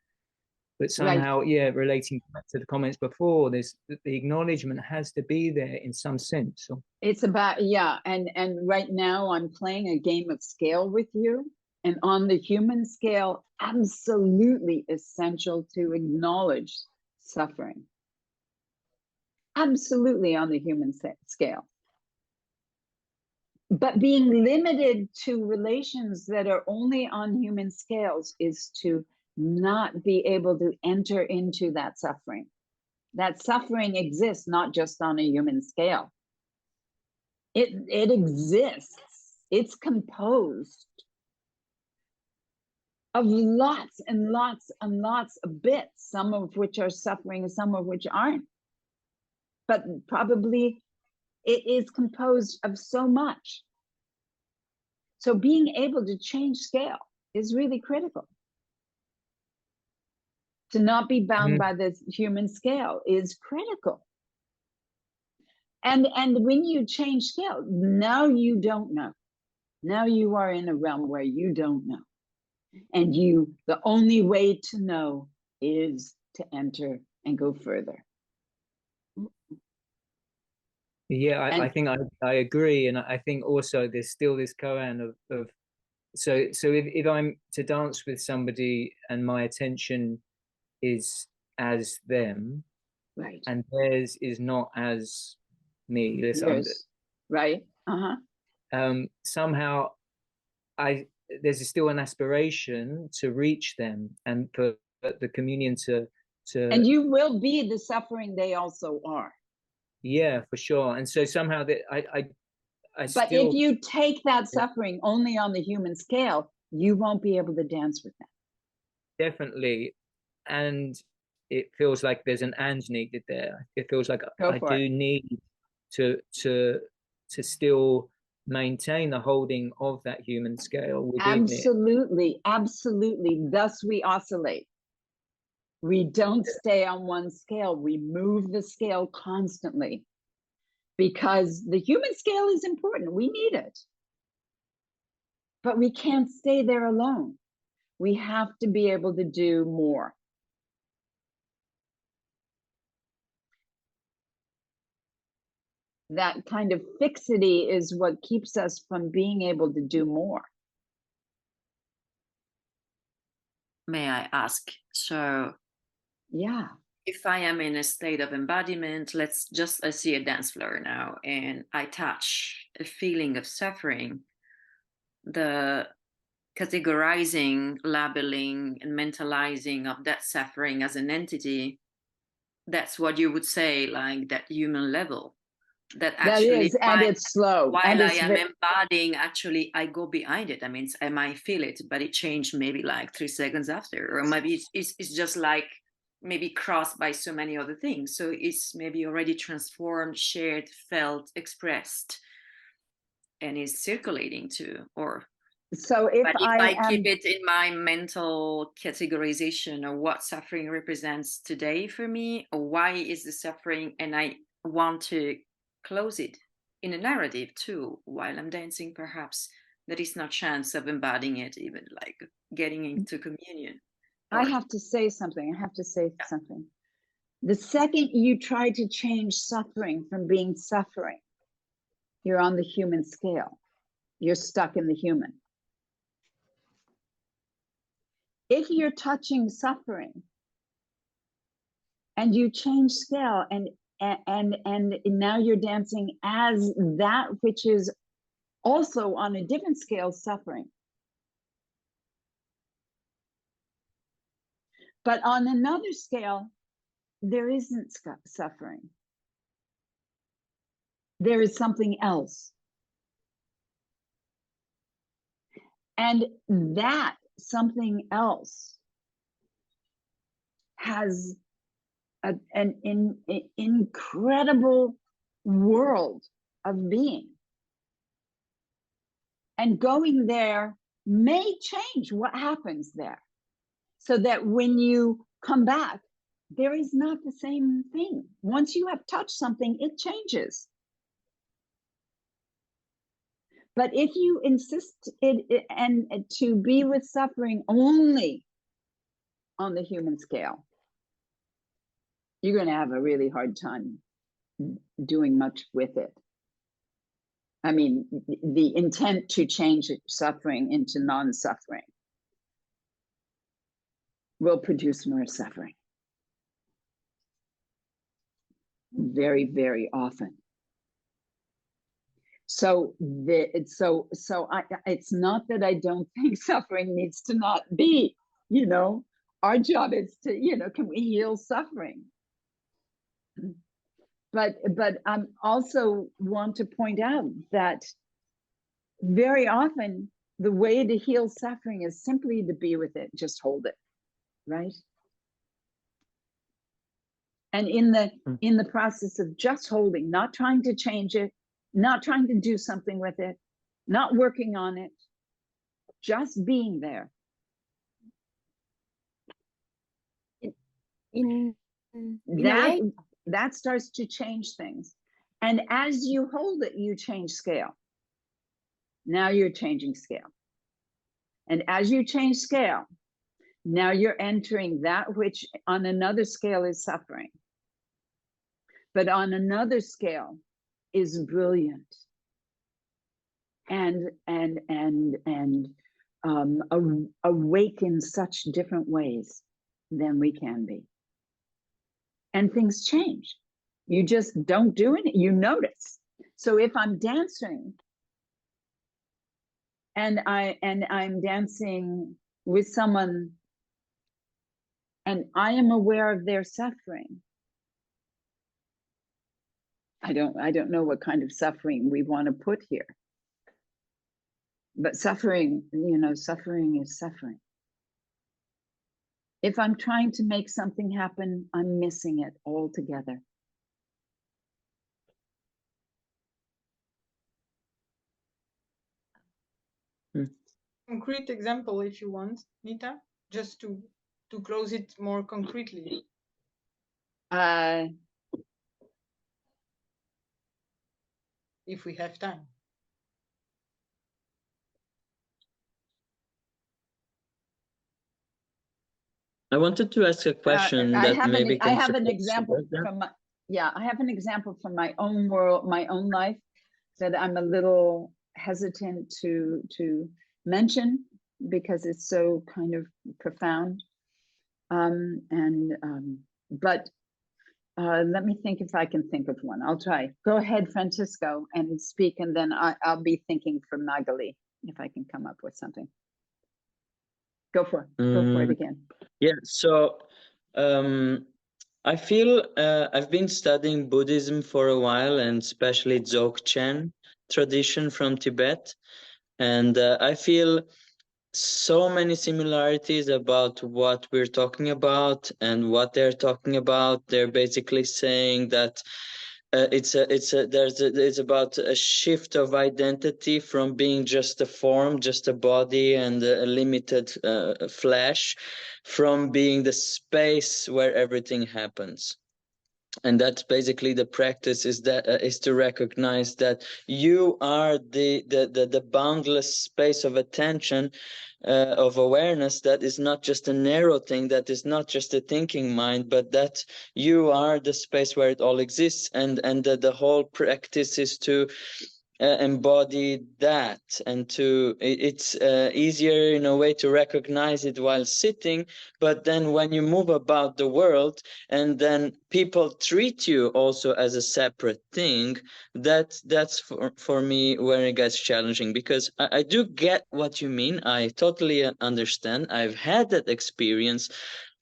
But somehow, right, yeah, relating to the comments before, there's the acknowledgement has to be there in some sense. It's about, yeah, and right now I'm playing a game of scale with you, and on the human scale, absolutely essential to acknowledge suffering. Absolutely on the human scale. But being limited to relations that are only on human scales is to not be able to enter into that suffering. That suffering exists not just on a human scale. It exists. It's composed of lots and lots and lots of bits, some of which are suffering, some of which aren't. But probably it is composed of so much. So being able to change scale is really critical. To not be bound by the human scale is critical. And when you change scale, now you don't know. Now you are in a realm where you don't know. And the only way to know is to enter and go further. Yeah, I think I agree. And I think also there's still this koan of so if I'm to dance with somebody and my attention is as them, right, and theirs is not as me, yours, right, somehow there's still an aspiration to reach them and for the communion to and you will be the suffering they also are. Yeah, for sure. And so somehow that I but still, if you take that suffering only on the human scale, you won't be able to dance with them. Definitely. And it feels like there's an and needed there. It feels like I do need to still maintain the holding of that human scale within absolutely, absolutely. Thus we oscillate. We don't stay on one scale. We move the scale constantly because the human scale is important. We need it. But we can't stay there alone. We have to be able to do more. That kind of fixity is what keeps us from being able to do more. May I ask, so yeah, if I am in a state of embodiment, I see a dance floor now and I touch a feeling of suffering, the categorizing, labeling, and mentalizing of that suffering as an entity, that's what you would say, like that human level. That is, and it's slow. While I am embodying, actually, I go behind it. I mean, I might feel it, but it changed maybe like 3 seconds after, or maybe it's just like maybe crossed by so many other things. So it's maybe already transformed, shared, felt, expressed, and is circulating too. Or so if I keep it in my mental categorization of what suffering represents today for me, or why is the suffering, and I want to close it in a narrative too while I'm dancing, perhaps there is no chance of embodying it, even like getting into communion. I have to say something. The second you try to change suffering from being suffering, you're on the human scale. You're stuck in the human. If you're touching suffering and you change scale and and now you're dancing as that which is also on a different scale suffering. But on another scale, there isn't suffering. There is something else. And that something else has an incredible world of being. And going there may change what happens there. So that when you come back, there is not the same thing. Once you have touched something, it changes. But if you insist and to be with suffering only on the human scale, you're going to have a really hard time doing much with it. I mean, the intent to change suffering into non-suffering will produce more suffering. Very, very often. So it's not that I don't think suffering needs to not be, you know, our job is to, you know, can we heal suffering? But I also want to point out that very often the way to heal suffering is simply to be with it, just hold it, right? And in the process of just holding, not trying to change it, not trying to do something with it, not working on it, just being there. That starts to change things. And as you hold it, you change scale. Now you're changing scale. And as you change scale, now you're entering that which on another scale is suffering. But on another scale is brilliant and awake in such different ways than we can be. And things change. You just don't do it, you notice. So if I'm dancing and I'm dancing with someone and I am aware of their suffering, I don't know what kind of suffering we want to put here. But suffering, you know, suffering is suffering. If I'm trying to make something happen, I'm missing it altogether. Concrete example, if you want, Nita, just to close it more concretely. If we have time. I wanted to ask a question I have an example from my own world, my own life, that I'm a little hesitant to mention because it's so kind of profound. But let me think if I can think of one. I'll try. Go ahead, Francisco, and speak, and then I'll be thinking for Magali if I can come up with something. Go for it again. Yeah, so I feel I've been studying Buddhism for a while, and especially Dzogchen tradition from Tibet. And I feel so many similarities about what we're talking about and what they're talking about. They're basically saying that it's about a shift of identity from being just a form, just a body and a limited flesh, from being the space where everything happens. And that's basically the practice, is to recognize that you are the boundless space of attention, of awareness, that is not just a narrow thing, that is not just a thinking mind, but that you are the space where it all exists. And the whole practice is to embody that, and it's easier in a way to recognize it while sitting. But then when you move about the world and then people treat you also as a separate thing, that's for me where it gets challenging, because I do get what you mean. I totally understand. I've had that experience.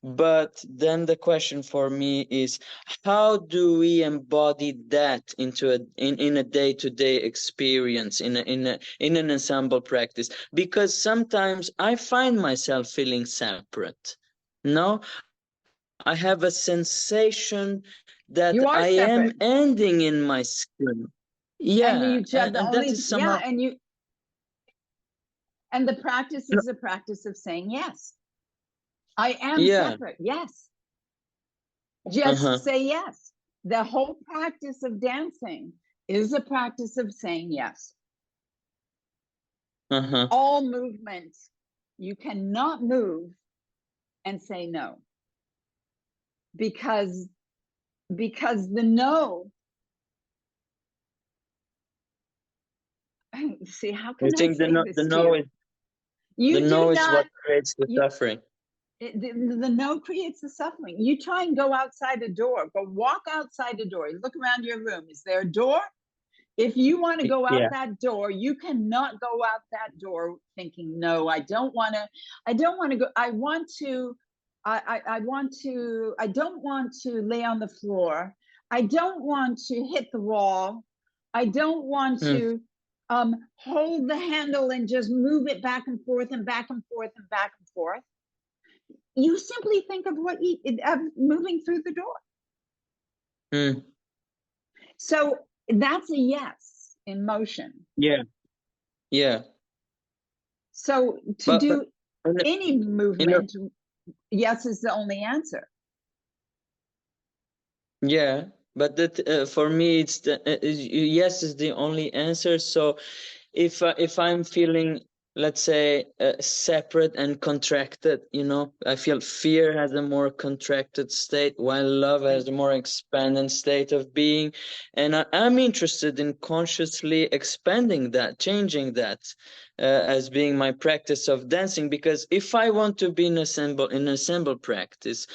But then the question for me is, how do we embody that into in a day-to-day experience, in an ensemble practice? Because sometimes I find myself feeling separate. No, I have a sensation that You are I am separate. ending in my skin. Yeah, And you just and that is somehow. Yeah, and the practice is a practice of saying yes. I am separate. Yes. Just say yes. The whole practice of dancing is a practice of saying yes. All movements, you cannot move and say no. Because the no, see, how can I say this to you? The no is what creates the suffering. The no creates the suffering. You try and go outside a door, go walk outside a door, look around your room. Is there a door? If you want to go out that door, you cannot go out that door thinking, no, I don't want to go. I don't want to lay on the floor. I don't want to hit the wall. I don't want to hold the handle and just move it back and forth and back and forth and back and forth. You simply think of moving through the door. So that's a yes in motion. Yeah. So to do any movement, yes is the only answer. Yeah, but that for me, it's yes is the only answer. So if I'm feeling, let's say, separate and contracted, I feel fear has a more contracted state, while love has a more expanded state of being. And I'm interested in consciously expanding that, changing that as being my practice of dancing. Because if I want to be in ensemble practice,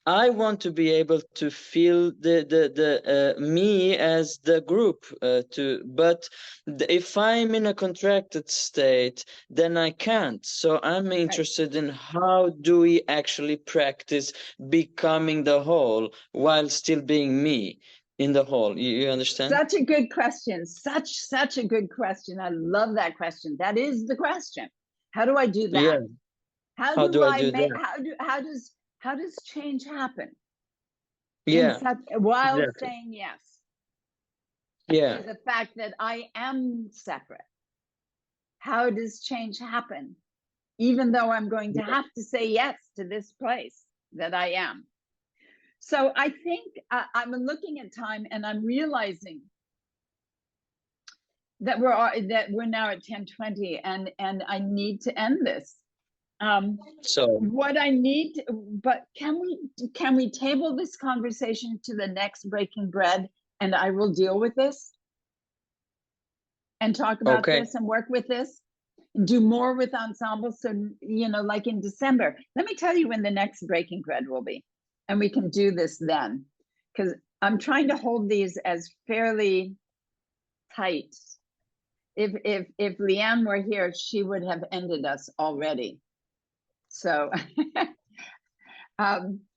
I want to be able to feel the me as the group but if I'm in a contracted state, then I can't. So I'm interested in how do we actually practice becoming the whole while still being me in the whole. You understand? Such a good question. Such a good question. I love that question. That is the question. How do I do that? Yeah. How do I make that? How does change happen? Yeah. While saying yes. Yeah. To the fact that I am separate. How does change happen? Even though I'm going to have to say yes to this place that I am. So I think I'm looking at time and I'm realizing that we're now at 10:20 and I need to end this. So what I need, but can we table this conversation to the next Breaking Bread, and I will deal with this and talk about this and work with this and do more with ensembles. So, like in December, let me tell you when the next Breaking Bread will be, and we can do this then, because I'm trying to hold these as fairly tight. If Leanne were here, she would have ended us already. So,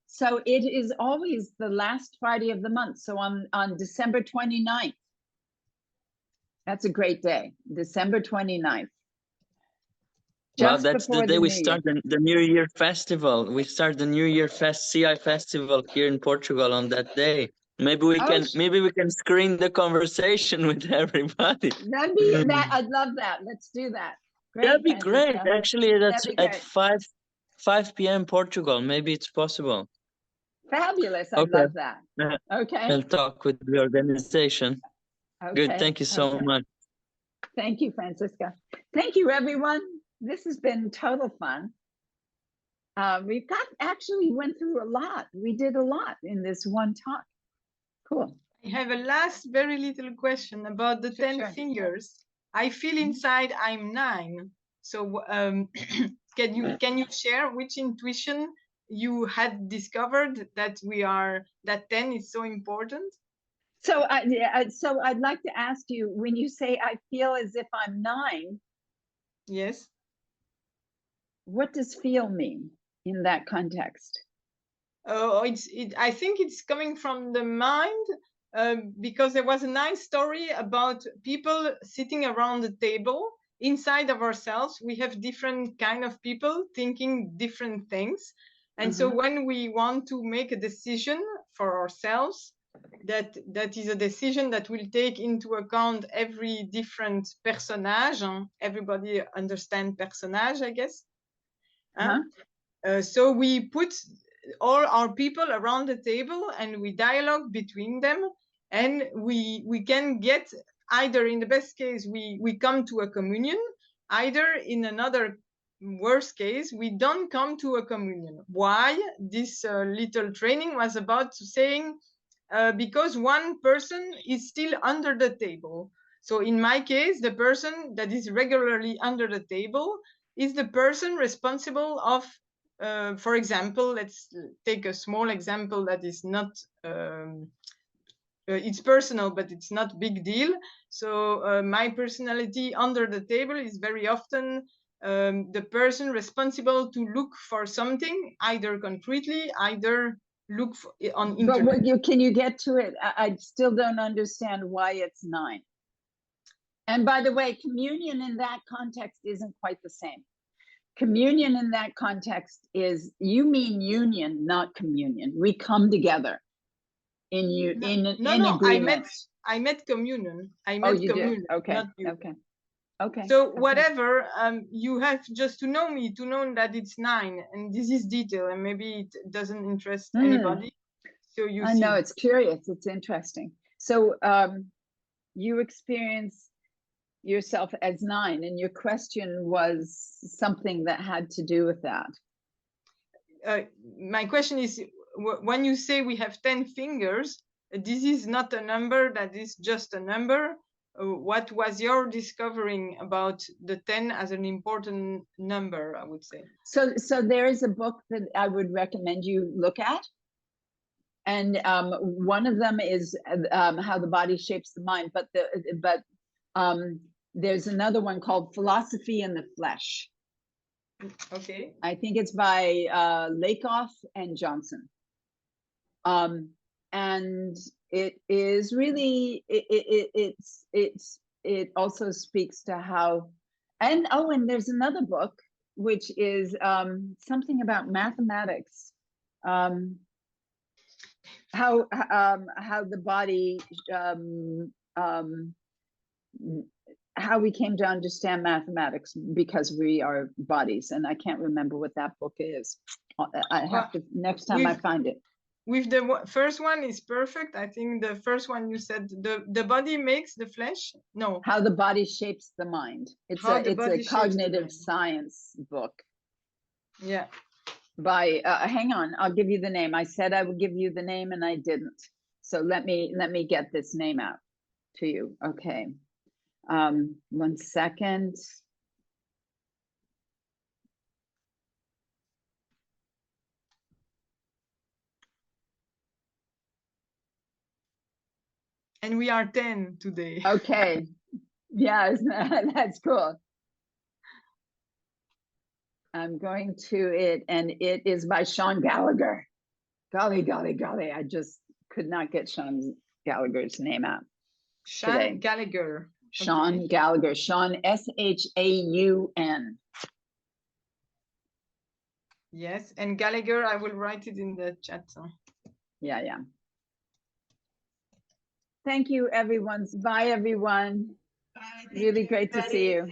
so it is always the last Friday of the month. So on December 29th, that's a great day, December 29th. Well, that's the day we start the New Year festival. We start the New Year CI festival here in Portugal on that day. Maybe we can screen the conversation with everybody. I'd love that. Let's do that. Great, that'd be great. Actually, that's at 5 p.m. Portugal. Maybe it's possible. Fabulous. I love that. Okay. I'll talk with the organization. Okay. Good. Thank you so much. Thank you, Francisca. Thank you, everyone. This has been total fun. We went through a lot. We did a lot in this one talk. Cool. I have a last very little question about the 10 fingers. I feel inside I'm 9. So can you share which intuition you had discovered that that 10 is so important? So so I'd like to ask you, when you say I feel as if I'm 9. Yes. What does feel mean in that context? Oh, I think it's coming from the mind, because there was a nice story about people sitting around the table. Inside of ourselves, we have different kind of people thinking different things. And so when we want to make a decision for ourselves, that is a decision that will take into account every different personage. Everybody understand personage, I guess. So we put all our people around the table and we dialogue between them, and we can get, either in the best case we come to a communion, either in another worst case we don't come to a communion. Why? This little training was about saying, because one person is still under the table. So in my case, the person that is regularly under the table is the person responsible of, for example, let's take a small example that is not, it's personal, but it's not big deal. So my personality under the table is very often the person responsible to look for something, either concretely, either look for, on internet. But can you get to it? I still don't understand why it's 9. And by the way, communion in that context isn't quite the same. Communion in that context is, you mean union, not communion. We come together in you in agreement. I meant communion. I Oh, meant you communion. did. Okay. Not you. Okay. So whatever, you have just to know me to know that it's 9, and this is detail, and maybe it doesn't interest anybody. So you I know, it's curious. It's interesting. So you experience yourself as 9, and your question was something that had to do with that. My question is, when you say we have 10 fingers, this is not a number, that is just a number. What was your discovering about the 10 as an important number, I would say? So there is a book that I would recommend you look at. And one of them is How the Body Shapes the Mind. But there's another one called Philosophy in the Flesh. Okay. I think it's by Lakoff and Johnson. And it is really, it also speaks to how, and there's another book, which is something about mathematics. How the body, how we came to understand mathematics because we are bodies, and I can't remember what that book is. I have to, next time I find it. With the first one is perfect. I think the first one you said, the body makes the flesh. No. How the Body Shapes the Mind. It's a cognitive science book. Yeah. By hang on, I'll give you the name. I said I would give you the name and I didn't. So let me get this name out to you. Okay. 1 second. And we are 10 today. Okay. Yeah, that's cool. I'm going to it, and it is by Sean Gallagher. Golly, golly, golly. I just could not get Sean Gallagher's name out. Sean Gallagher. Sean Gallagher. Sean, S-H-A-U-N. Yes, and Gallagher, I will write it in the chat. Yeah. Thank you, everyone. Bye, everyone. Bye. Really great to see you.